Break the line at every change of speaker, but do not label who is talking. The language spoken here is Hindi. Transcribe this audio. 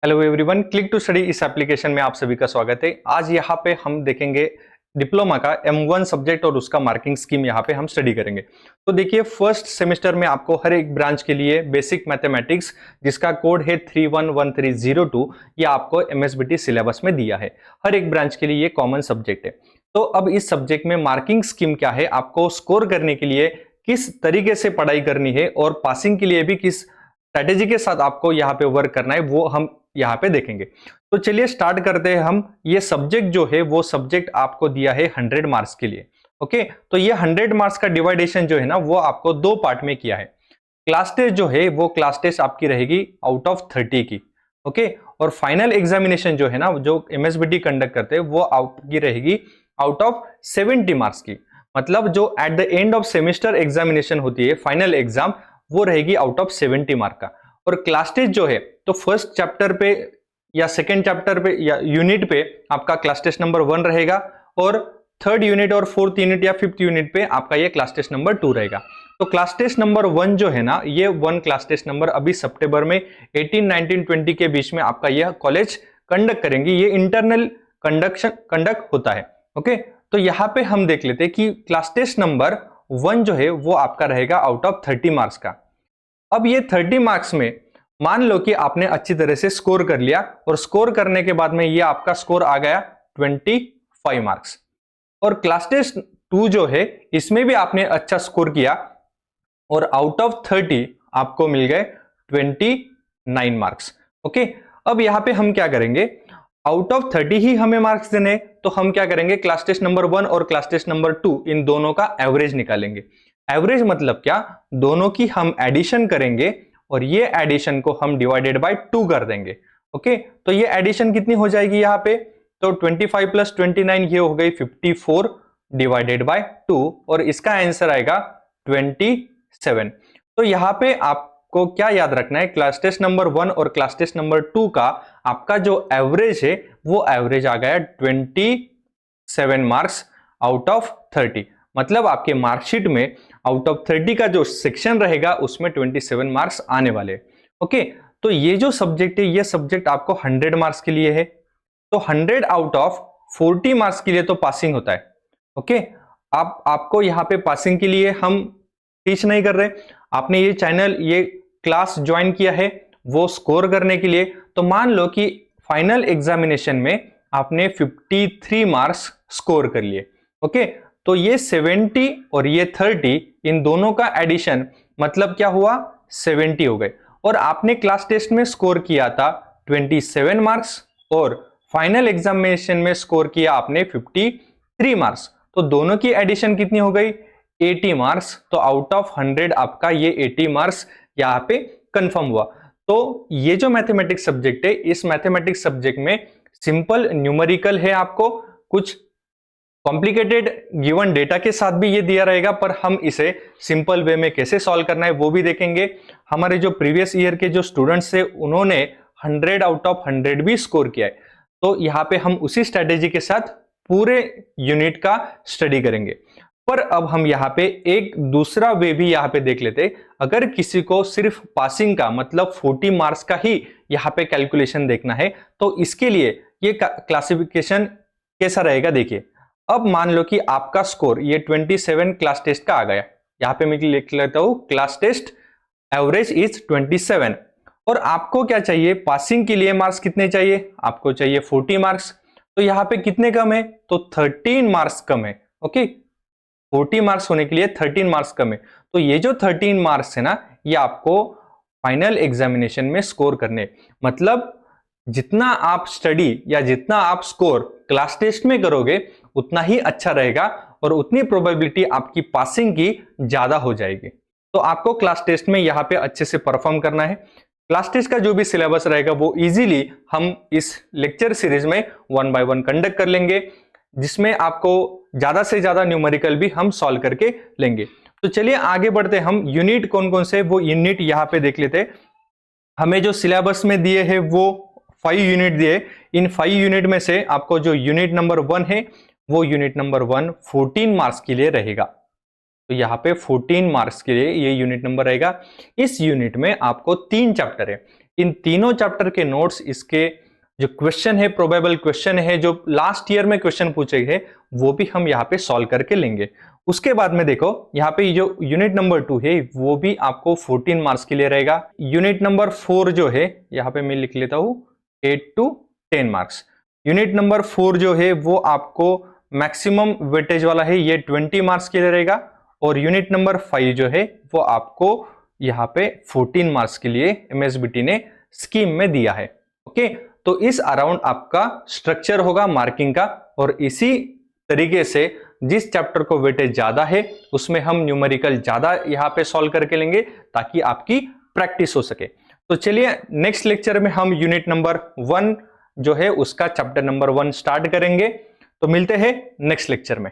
Hello everyone, click to study इस एप्लीकेशन में आप सभी का स्वागत है। आज यहाँ पे हम देखेंगे डिप्लोमा का M1 सब्जेक्ट और उसका मार्किंग स्कीम यहाँ पे हम स्टडी करेंगे। तो देखिए, फर्स्ट सेमेस्टर में आपको हर एक ब्रांच के लिए बेसिक मैथमेटिक्स जिसका कोड है 311302 ये आपको MSBT सिलेबस में दिया है। हर एक ब्रांच के लिए ये कॉमन सब्जेक्ट है। तो अब इस सब्जेक्ट में मार्किंग स्कीम क्या है, आपको स्कोर करने के लिए किस तरीके से पढ़ाई करनी है और पासिंग के लिए भी किस स्ट्रैटेजी के साथ आपको यहाँ पे वर्क करना है, वो हम यहाँ पे देखेंगे। तो चलिए स्टार्ट करते हैं हम। ये सब्जेक्ट जो है वो सब्जेक्ट आपको दिया है 100 मार्क्स के लिए। ओके, तो ये 100 मार्क्स का डिवाइडेशन जो है ना वो आपको दो पार्ट में किया है। क्लास टेस्ट जो है वो क्लास टेस्ट आपकी रहेगी आउट ऑफ 30 की। ओके, और फाइनल एग्जामिनेशन जो है ना जो MSBT कंडक्ट करते हैं वो आपकी रहेगी आउट ऑफ 70 मार्क्स की। मतलब जो at the end of semester examination होती है फाइनल एग्जाम, वो रहेगी आउट ऑफ 70 मार्क का। और क्लास टेस्ट जो है तो फर्स्ट चैप्टर पे या सेकंड चैप्टर पे या यूनिट पे आपका क्लास टेस्ट नंबर 1 रहेगा, और थर्ड यूनिट और फोर्थ यूनिट या फिफ्थ यूनिट पे आपका ये क्लास टेस्ट नंबर 2 रहेगा। तो क्लास टेस्ट नंबर 1 जो है ना, ये 1 क्लास टेस्ट नंबर अभी सितंबर में 18, 19, 20 के बीच में आपका यह कॉलेज कंडक्ट करेंगे। ये इंटरनल कंडक्ट होता है। ओके, तो यहाँ पे हम देख लेते हैं कि क्लास टेस्ट नंबर 1 जो है वो आपका रहेगा आउट ऑफ 30 मार्क्स का। अब ये 30 मार्क्स में मान लो कि आपने अच्छी तरह से स्कोर कर लिया, और स्कोर करने के बाद में ये आपका स्कोर आ गया 25 मार्क्स। और क्लास टेस्ट 2 जो है इसमें भी आपने अच्छा स्कोर किया, और आउट ऑफ 30 आपको मिल गए 29 मार्क्स। ओके, अब यहां पे हम क्या करेंगे, आउट ऑफ 30 ही हमें मार्क्स देने, तो हम क्या करेंगे, क्लास टेस्ट नंबर 1 और क्लास टेस्ट नंबर 2 इन दोनों का एवरेज निकालेंगे। एवरेज मतलब क्या, दोनों की हम एडिशन करेंगे और ये एडिशन को हम डिवाइडेड बाय 2 कर देंगे। ओके, तो ये एडिशन कितनी हो जाएगी यहाँ पे, तो 25 प्लस 29 ये हो गई 54 डिवाइडेड बाय 2, और इसका आंसर आएगा 27। तो यहाँ पे आपको क्या याद रखना है, क्लास टेस्ट नंबर 1 और क्लास टेस्ट नंबर 2 का आपका जो एवरेज है वो एवरेज आ गया 27 मार्क्स आउट ऑफ 30। मतलब आपके मार्कशीट में आउट ऑफ 30 का जो सेक्शन रहेगा उसमें 27 मार्क्स आने वाले। ओके, तो ये जो सब्जेक्ट है ये सब्जेक्ट आपको 100 मार्क्स के लिए है। तो 100 आउट ऑफ 40 मार्क्स के लिए तो पासिंग होता है। ओके, आपको यहाँ पे पासिंग के लिए हम टीच नहीं कर रहे, आपने ये चैनल ये क्लास ज्वाइन किया है वो स्कोर करने के लिए। तो मान लो कि फाइनल एग्जामिनेशन में आपने 53 मार्क्स स्कोर कर लिए। ओके, तो ये 70 और ये 30 इन दोनों का एडिशन मतलब क्या हुआ, 70 हो गए। और आपने क्लास टेस्ट में स्कोर किया था 27 मार्क्स, और फाइनल एग्जामिनेशन में स्कोर किया आपने 53 मार्क्स। तो दोनों की एडिशन कितनी हो गई, 80 मार्क्स। तो आउट ऑफ 100 आपका ये 80 मार्क्स यहाँ पे कंफर्म हुआ। तो ये जो मैथमेटिक्स सब्जेक्ट है, इस मैथमेटिक्स सब्जेक्ट में सिंपल न्यूमेरिकल है, आपको कुछ कॉम्प्लिकेटेड गिवन डेटा के साथ भी ये दिया रहेगा, पर हम इसे सिंपल वे में कैसे सॉल्व करना है वो भी देखेंगे। हमारे जो प्रीवियस ईयर के जो स्टूडेंट्स थे उन्होंने 100 आउट ऑफ 100 भी स्कोर किया है। तो यहाँ पे हम उसी स्ट्रेटेजी के साथ पूरे यूनिट का स्टडी करेंगे। पर अब हम यहाँ पे एक दूसरा वे भी यहाँ पे देख लेते। अगर किसी को सिर्फ पासिंग का मतलब 40 मार्क्स का ही यहाँ पे कैलकुलेशन देखना है, तो इसके लिए ये क्लासिफिकेशन कैसा रहेगा, देखिए। अब मान लो कि आपका स्कोर ये 27 क्लास टेस्ट का आ गया, यहाँ पे मैं लिख लेता हूं क्लास टेस्ट एवरेज इज 27, और आपको क्या चाहिए, पासिंग के लिए मार्क्स कितने चाहिए, आपको चाहिए 40 मार्क्स। तो यहाँ पे कितने कम है, तो 13 मार्क्स कम है। ओके, 40 मार्क्स होने के लिए 13 मार्क्स कम है। तो ये जो 13 मार्क्स है ना, ये आपको फाइनल एग्जामिनेशन में स्कोर करने, मतलब जितना आप स्टडी या जितना आप स्कोर क्लास टेस्ट में करोगे उतना ही अच्छा रहेगा, और उतनी प्रोबेबिलिटी आपकी पासिंग की ज्यादा हो जाएगी। तो आपको क्लास टेस्ट में यहाँ पे अच्छे से परफॉर्म करना है। क्लास टेस्ट का जो भी सिलेबस रहेगा वो इजीली हम इस लेक्चर सीरीज में 1 बाय 1 कंडक्ट कर लेंगे, जिसमें आपको ज्यादा से ज्यादा न्यूमेरिकल भी हम सॉल्व करके लेंगे। तो चलिए आगे बढ़ते, हम यूनिट कौन कौन से वो यूनिट यहाँ पे देख लेते। हमें जो सिलेबस में दिए है वो 5 यूनिट दिए। इन 5 यूनिट में से आपको जो यूनिट नंबर 1 है वो यूनिट नंबर 1 14 मार्क्स के लिए रहेगा। तो यहाँ पे 14 मार्क्स के लिए ये यूनिट नंबर रहेगा। इस यूनिट में आपको 3 चैप्टर है। इन तीनों चैप्टर के नोट्स, इसके जो क्वेश्चन है, प्रोबेबल क्वेश्चन है जो लास्ट ईयर में क्वेश्चन पूछे गए, वो भी हम यहाँ पे सॉल्व करके लेंगे। उसके बाद में देखो यहाँ पे जो यूनिट नंबर 2 है वो भी आपको 14 मार्क्स के लिए रहेगा। यूनिट नंबर 4 जो है यहाँ पे मैं लिख लेता हूँ 8 to 10 मार्क्स। यूनिट नंबर 4 जो है वो आपको मैक्सिमम वेटेज वाला है, ये 20 मार्क्स के लिए रहेगा। और यूनिट नंबर 5 जो है वो आपको यहाँ पे 14 मार्क्स के लिए एमएसबीटी ने स्कीम में दिया है। ओके, तो इस अराउंड आपका स्ट्रक्चर होगा मार्किंग का। और इसी तरीके से जिस चैप्टर को वेटेज ज्यादा है उसमें हम न्यूमेरिकल ज्यादा यहाँ पे सॉल्व करके लेंगे ताकि आपकी प्रैक्टिस हो सके। तो चलिए नेक्स्ट लेक्चर में हम यूनिट नंबर 1 जो है उसका चैप्टर नंबर 1 स्टार्ट करेंगे। तो मिलते हैं नेक्स्ट लेक्चर में।